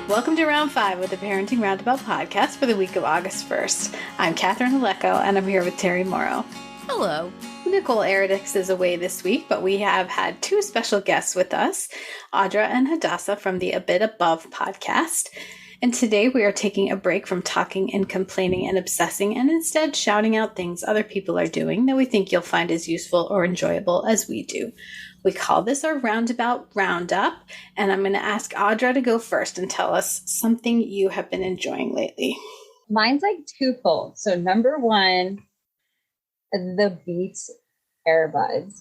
Welcome to Round 5 with the Parenting Roundabout podcast for the week of August 1st. I'm Catherine Haleko, and I'm here with Terry Morrow. Hello. Nicole Eridix is away this week, but we have had two special guests with us, Audra and Hadassah from the A Bit Above podcast. And today we are taking a break from talking and complaining and obsessing and instead shouting out things other people are doing that we think you'll find as useful or enjoyable as we do. We call this our Roundabout Roundup, and I'm going to ask Audra to go first and tell us something you have been enjoying lately. Mine's like twofold. So number one, the Beats earbuds.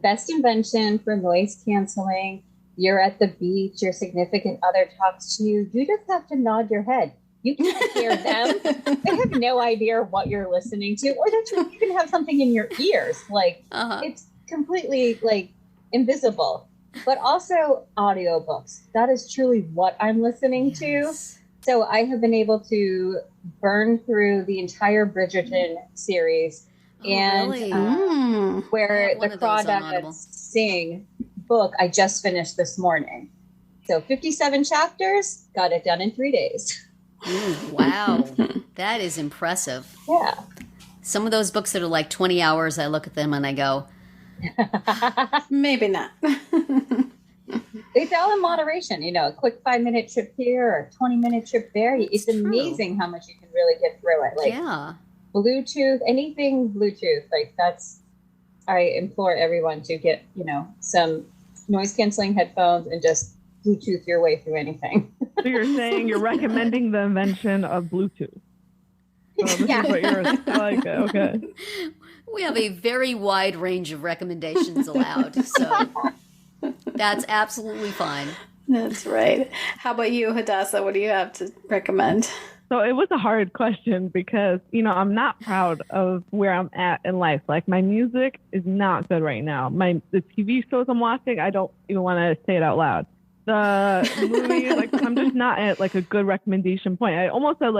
Best invention for noise canceling. You're at the beach, your significant other talks to you. You just have to nod your head. You can't hear them. They have no idea what you're listening to, or that you even have something in your ears. It's completely invisible. But also audiobooks. That is truly what I'm listening to. So I have been able to burn through the entire Bridgerton series. Really? Where the Crawdads sing book I just finished this morning. So 57 chapters, got it done in 3 days. Wow. That is impressive. Yeah. Some of those books that are like 20 hours, I look at them and I go, maybe not. It's all in moderation, a quick 5-minute trip here or 20-minute trip there. It's amazing how much you can really get through it. Yeah. Bluetooth, anything Bluetooth, I implore everyone to get, some noise canceling headphones and just Bluetooth your way through anything. So you're saying you're recommending the invention of Bluetooth. So this Yeah. is what you're like, okay. We have a very wide range of recommendations allowed, so that's absolutely fine. That's right. How about you, Hadassah? What do you have to recommend? So it was a hard question because, I'm not proud of where I'm at in life. My music is not good right now. The TV shows I'm watching, I don't even want to say it out loud. The movie, I'm just not at a good recommendation point. I almost said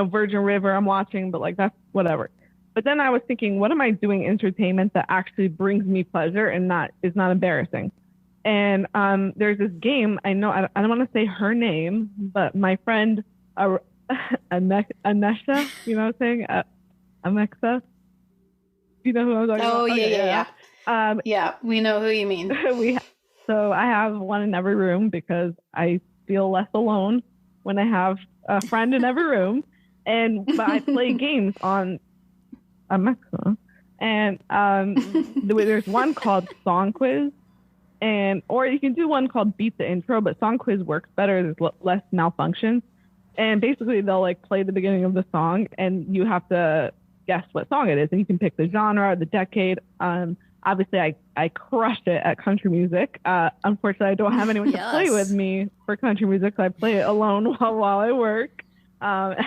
Virgin River I'm watching, but that's whatever. But then I was thinking, what am I doing entertainment that actually brings me pleasure and is not embarrassing? And there's this game, I know, I don't want to say her name, but my friend Anesha, you know what I'm saying? Amexa? You know who I'm talking about? Oh, Okay, yeah. Yeah, we know who you mean. So I have one in every room because I feel less alone when I have a friend in every room. But I play games on Amexa. And there's one called Song Quiz. Or you can do one called Beat the Intro, but Song Quiz works better. There's less malfunctions. And basically they'll play the beginning of the song and you have to guess what song it is. And you can pick the genre, the decade. Obviously I crushed it at country music. Unfortunately, I don't have anyone to play with me for country music. So I play it alone while I work. But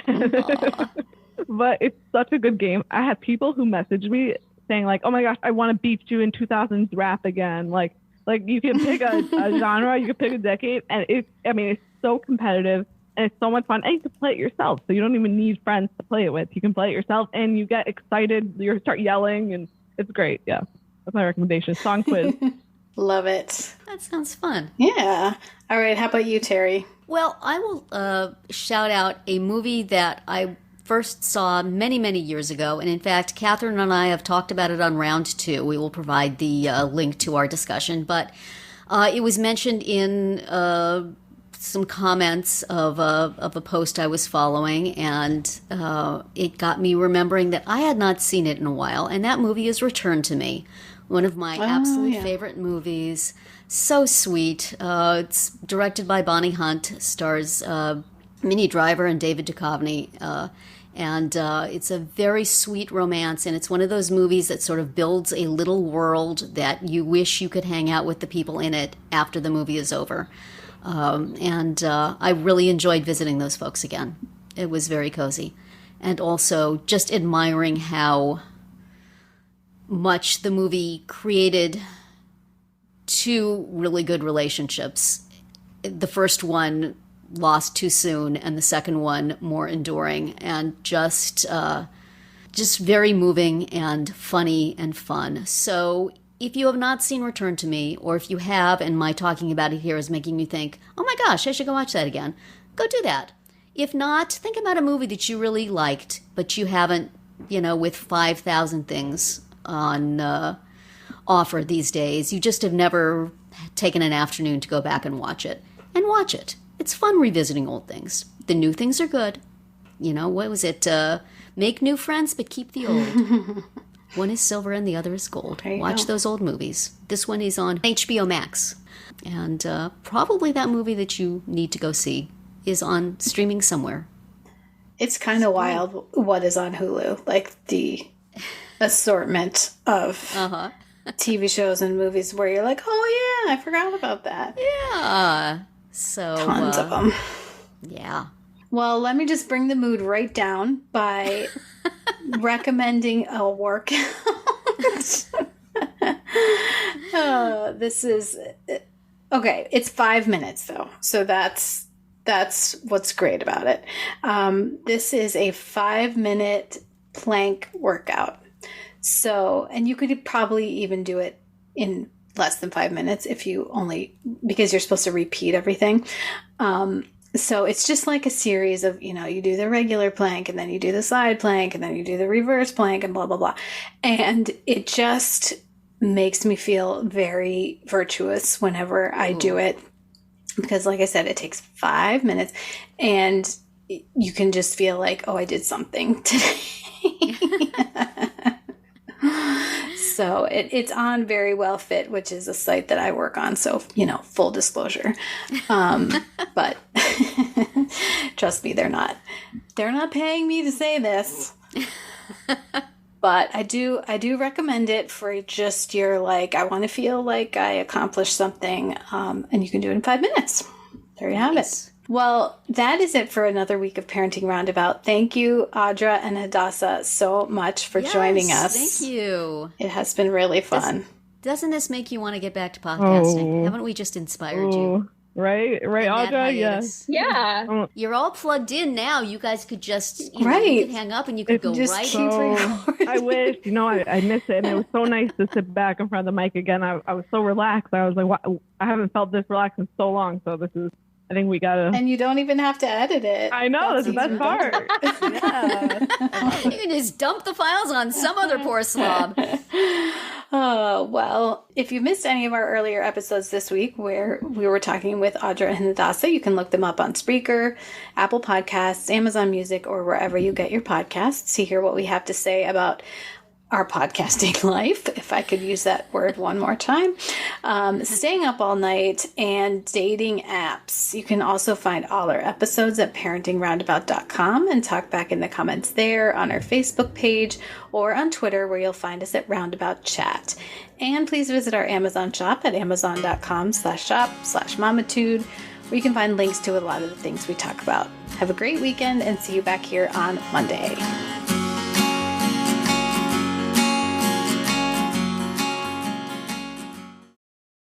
it's such a good game. I had people who messaged me saying oh my gosh, I want to beat you in 2000s rap again. You can pick a genre, you can pick a decade. And it's so competitive. And it's so much fun. And you can play it yourself. So you don't even need friends to play it with. You can play it yourself and you get excited. You start yelling and it's great. Yeah. That's my recommendation. Song Quiz. Love it. That sounds fun. Yeah. All right. How about you, Terry? Well, I will shout out a movie that I first saw many, many years ago. And in fact, Catherine and I have talked about it on round 2. We will provide the link to our discussion. But it was mentioned in some comments of a post I was following, and it got me remembering that I had not seen it in a while, and that movie is Return to Me, one of my absolute favorite movies. So sweet. It's directed by Bonnie Hunt, stars Minnie Driver and David Duchovny, and it's a very sweet romance, and it's one of those movies that sort of builds a little world that you wish you could hang out with the people in it after the movie is over. And I really enjoyed visiting those folks again. It was very cozy. And also just admiring how much the movie created 2 really good relationships. The first one lost too soon, and the second one more enduring, and just very moving and funny and fun. So if you have not seen Return to Me, or if you have and my talking about it here is making you think, oh my gosh, I should go watch that again, go do that. If not, think about a movie that you really liked, but you haven't, with 5,000 things on offer these days, you just have never taken an afternoon to go back and watch it. And watch it. It's fun revisiting old things. The new things are good. What was it? Make new friends, but keep the old. One is silver and the other is gold. Watch those old movies. This one is on HBO Max. And probably that movie that you need to go see is on streaming somewhere. It's kind of wild what is on Hulu. Like the assortment of TV shows and movies where you're like, oh yeah, I forgot about that. Yeah. So tons of them. Yeah. Well, let me just bring the mood right down by recommending a workout. This is okay. It's 5 minutes though, so that's what's great about it. This is a 5-minute plank workout. So, and you could probably even do it in less than 5 minutes because you're supposed to repeat everything. So it's just like a series of, you do the regular plank and then you do the side plank and then you do the reverse plank and blah, blah, blah. And it just makes me feel very virtuous whenever I do it. Because like I said, it takes 5 minutes and you can just feel like, oh, I did something today. So it's on Very Well Fit, which is a site that I work on. So, full disclosure. But trust me, they're not paying me to say this. But I do recommend it for just your, I want to feel like I accomplished something. And you can do it in 5 minutes. There you have it. Well, that is it for another week of Parenting Roundabout. Thank you, Audra and Hadassah, so much for joining us. Thank you. It has been really fun. Doesn't this make you want to get back to podcasting? Haven't we just inspired you? Right, Audra? Yes. Yeah. You're all plugged in now. You guys could just, you could hang up and you could go right keep recording. I wish, I miss it. And it was so nice to sit back in front of the mic again. I was so relaxed. I was like, wow, I haven't felt this relaxed in so long. So I think we gotta. And you don't even have to edit it. I know, that's the best part. Yeah. You can just dump the files on some other poor slob. Oh, well, if you missed any of our earlier episodes this week where we were talking with Audra and Hadassah, you can look them up on Spreaker, Apple Podcasts, Amazon Music, or wherever you get your podcasts to hear what we have to say about our podcasting life, if I could use that word one more time, staying up all night, and dating apps. You can also find all our episodes at parentingroundabout.com and talk back in the comments there, on our Facebook page, or on Twitter, where you'll find us at Roundabout Chat. And please visit our Amazon shop at amazon.com/shop/mamitude, where you can find links to a lot of the things we talk about. Have a great weekend and see you back here on Monday.